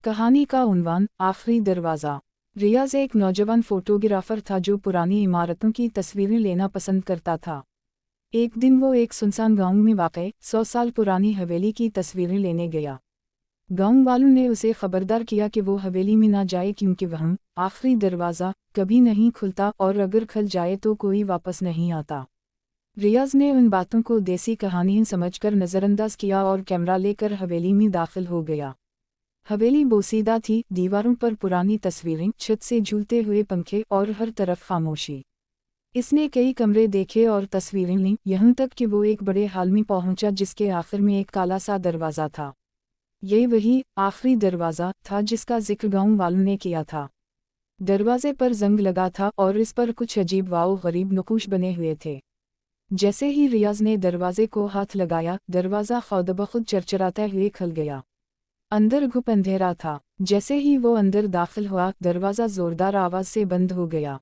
कहानी का उन्वान आखिरी दरवाज़ा। रियाज एक नौजवान फोटोग्राफर था जो पुरानी इमारतों की तस्वीरें लेना पसंद करता था। एक दिन वो एक सुनसान गांव में वाक़ 100 साल पुरानी हवेली की तस्वीरें लेने गया। गांव वालों ने उसे खबरदार किया कि वो हवेली में ना जाए क्योंकि वहाँ आखिरी दरवाज़ा कभी नहीं खुलता और अगर खुल जाए तो कोई वापस नहीं आता। रियाज ने उन बातों को देसी कहानी समझकर नज़रअंदाज किया और कैमरा लेकर हवेली में दाखिल हो गया। हवेली बोसीदा थी, दीवारों पर पुरानी तस्वीरें, छत से झूलते हुए पंखे और हर तरफ खामोशी। इसने कई कमरे देखे और तस्वीरें लीं, यहाँ तक कि वो एक बड़े हाल में पहुंचा जिसके आखिर में एक काला सा दरवाज़ा था। ये वही आखिरी दरवाज़ा था जिसका जिक्र गांव वालों ने किया था। दरवाजे पर जंग लगा था और इस पर कुछ अजीब वाओ गरीब नक़ूश बने हुए थे। जैसे ही रियाज ने दरवाजे को हाथ लगाया, दरवाज़ा खुद ब खुद चरचराते हुए खुल गया। अंदर घुप अंधेरा था। जैसे ही वो अंदर दाखिल हुआ, दरवाज़ा जोरदार आवाज़ से बंद हो गया।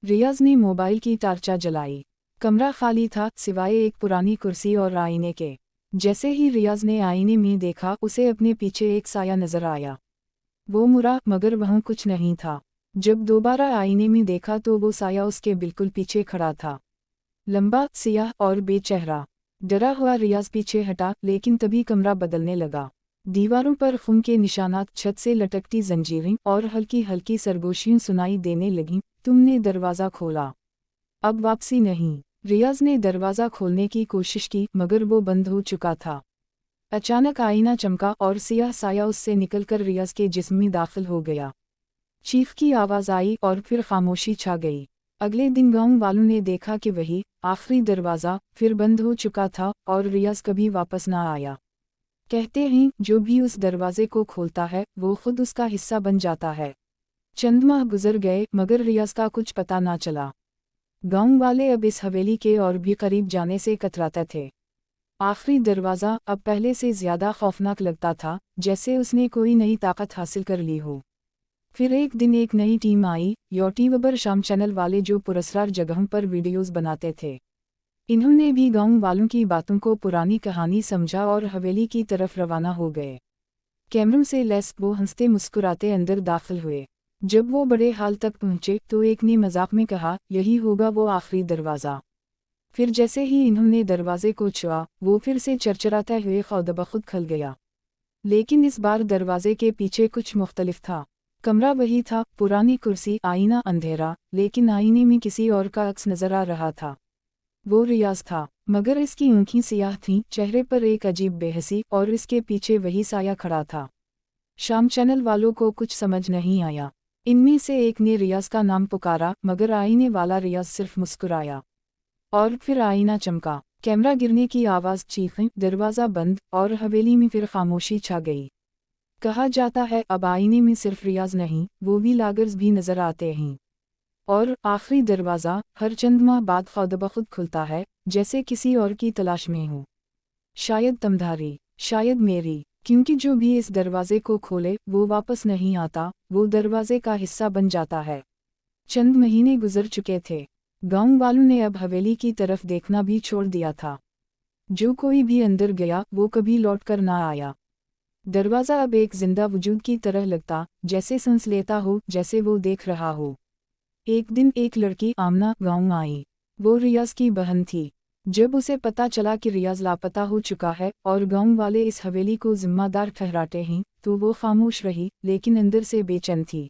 रियाज ने मोबाइल की टार्चा जलाई। कमरा खाली था, सिवाय एक पुरानी कुर्सी और आईने के। जैसे ही रियाज ने आईने में देखा, उसे अपने पीछे एक साया नजर आया। वो मुड़ा, मगर वहाँ कुछ नहीं था। जब दोबारा आईने में देखा तो वो साया उसके बिल्कुल पीछे खड़ा था, लंबा, सियाह और बेचेहरा। डरा हुआ रियाज पीछे हटा, लेकिन तभी कमरा बदलने लगा। दीवारों पर खून के निशानात, छत से लटकती जंजीरें और हल्की हल्की सरगोशियां सुनाई देने लगीं। तुमने दरवाज़ा खोला, अब वापसी नहीं। रियाज ने दरवाज़ा खोलने की कोशिश की, मगर वो बंद हो चुका था। अचानक आईना चमका और सियाह साया उससे निकलकर रियाज के जिस्म में दाखिल हो गया। चीख की आवाज़ आई और फिर खामोशी छा गई। अगले दिन गांव वालों ने देखा कि वही आखिरी दरवाज़ा फिर बंद हो चुका था और रियाज कभी वापस ना आया। कहते हैं, जो भी उस दरवाजे को खोलता है वो खुद उसका हिस्सा बन जाता है। चंद माह गुजर गए, मगर रियाज का कुछ पता ना चला। गांव वाले अब इस हवेली के और भी करीब जाने से कतराते थे। आखिरी दरवाज़ा अब पहले से ज़्यादा खौफनाक लगता था, जैसे उसने कोई नई ताकत हासिल कर ली हो। फिर एक दिन एक नई टीम आई, यूट्यूबर शाम चैनल वाले जो पुरस्कार जगहों पर वीडियोज़ बनाते थे। इन्होंने भी गांव वालों की बातों को पुरानी कहानी समझा और हवेली की तरफ रवाना हो गए। कैमरों से लैस वो हंसते मुस्कुराते अंदर दाखिल हुए। जब वो बड़े हाल तक पहुंचे तो एक ने मजाक में कहा, यही होगा वो आखिरी दरवाज़ा। फिर जैसे ही इन्होंने दरवाजे को छुआ, वो फिर से चरचराते हुए खुद ब खुद खुल गया। लेकिन इस बार दरवाजे के पीछे कुछ मुख्तलिफ था। कमरा वही था, पुरानी कुर्सी, आईना, अंधेरा, लेकिन आईने में किसी और का अक्स नजर आ रहा था। वो रियाज था, मगर इसकी आँखें सियाह थीं, चेहरे पर एक अजीब बेहसी, और इसके पीछे वही साया खड़ा था। शाम चैनल वालों को कुछ समझ नहीं आया। इनमें से एक ने रियाज का नाम पुकारा, मगर आईने वाला रियाज सिर्फ मुस्कुराया। और फिर आईना चमका, कैमरा गिरने की आवाज़, चीखें, दरवाज़ा बंद, और हवेली में फिर खामोशी छा गई। कहा जाता है अब आईने में सिर्फ रियाज नहीं, वो भी लागर्स भी नजर आते हैं। और आखिरी दरवाज़ा हर चंद माह बाद खुद ब खुद खुलता है, जैसे किसी और की तलाश में हो। शायद तुम्हारी, शायद मेरी, क्योंकि जो भी इस दरवाजे को खोले वो वापस नहीं आता, वो दरवाजे का हिस्सा बन जाता है। चंद महीने गुजर चुके थे। गांव वालों ने अब हवेली की तरफ देखना भी छोड़ दिया था। जो कोई भी अंदर गया वो कभी लौट कर ना आया। दरवाज़ा अब एक जिंदा वजूद की तरह लगता, जैसे सांस लेता हो, जैसे वो देख रहा हो। एक दिन एक लड़की आमना गांव आई। वो रियाज की बहन थी। जब उसे पता चला कि रियाज लापता हो चुका है और गांव वाले इस हवेली को जिम्मेदार ठहराते हैं, तो वो खामोश रही, लेकिन अंदर से बेचैन थी।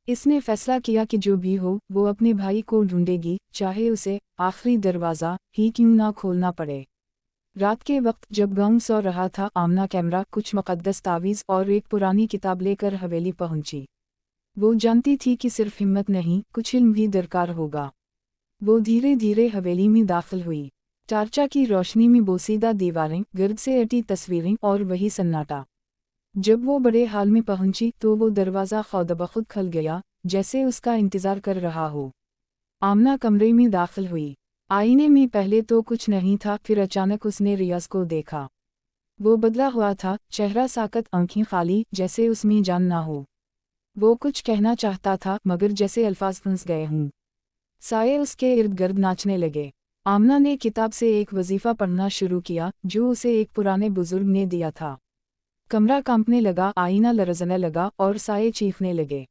इसने फैसला किया कि जो भी हो वो अपने भाई को ढूंढेगी, चाहे उसे आखिरी दरवाज़ा ही क्यों ना खोलना पड़े। रात के वक्त जब गांव सो रहा था, आमना कैमरा, कुछ मुक़द्दस तावीज़ और एक पुरानी किताब लेकर हवेली पहुंची। वो जानती थी कि सिर्फ हिम्मत नहीं, कुछ इल्म भी दरकार होगा। वो धीरे धीरे हवेली में दाखिल हुई। टार्चा की रोशनी में बोसीदा दीवारें, गर्द से अटी तस्वीरें और वही सन्नाटा। जब वो बड़े हाल में पहुंची तो वो दरवाज़ा खुद ब खुद खुल गया, जैसे उसका इंतज़ार कर रहा हो। आमना कमरे में दाखिल हुई। आईने में पहले तो कुछ नहीं था, फिर अचानक उसने रियाज को देखा। वो बदला हुआ था, चेहरा साकत, आंखें खाली, जैसे उसमें जान ना हो। वो कुछ कहना चाहता था, मगर जैसे अल्फाज फंस गए हों। साये उसके इर्द गिर्द नाचने लगे। आमना ने किताब से एक वजीफ़ा पढ़ना शुरू किया, जो उसे एक पुराने बुजुर्ग ने दिया था। कमरा कांपने लगा, आईना लरजने लगा और साए चीखने लगे।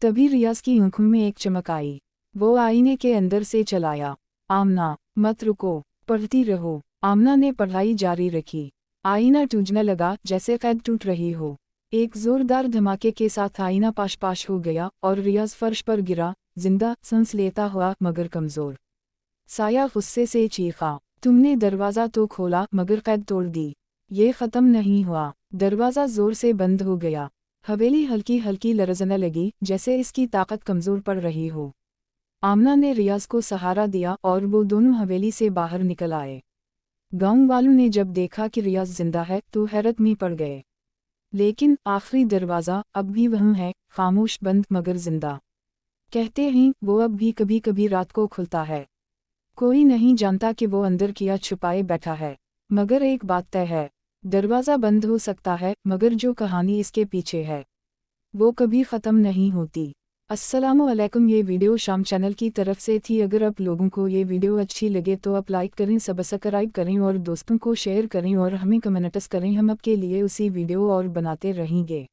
तभी रियाज की आंखों में एक चमक आई। वो आईने के अंदर से चलाया। आमना, मत रुको, पढ़ती रहो। आमना ने पढ़ाई जारी रखी। आईना टूटने लगा जैसे कैद टूट रही हो। एक जोरदार धमाके के साथ आईना पाश पाश हो गया और रियाज फर्श पर गिरा, जिंदा, सांस लेता हुआ मगर कमजोर। साया गुस्से से चीखा, तुमने दरवाज़ा तो खोला मगर कैद तोड़ दी। ये ख़त्म नहीं हुआ। दरवाज़ा ज़ोर से बंद हो गया। हवेली हल्की हल्की लरजने लगी जैसे इसकी ताकत कमज़ोर पड़ रही हो। आमना ने रियाज को सहारा दिया और वो दोनों हवेली से बाहर निकल आए। गांव वालों ने जब देखा कि रियाज जिंदा है तो हैरत में पड़ गए। लेकिन आखिरी दरवाज़ा अब भी वहीं है, खामोश, बंद मगर जिंदा। कहते हैं वो अब भी कभी कभी रात को खुलता है। कोई नहीं जानता कि वो अंदर क्या छुपाए बैठा है, मगर एक बात तय है, दरवाज़ा बंद हो सकता है मगर जो कहानी इसके पीछे है वो कभी ख़त्म नहीं होती। अस्सलामु अलैकुम। ये वीडियो शाम चैनल की तरफ से थी। अगर आप लोगों को ये वीडियो अच्छी लगे तो आप लाइक करें, सब्सक्राइब करें और दोस्तों को शेयर करें और हमें कमेंट्स करें। हम आपके लिए उसी वीडियो और बनाते रहेंगे।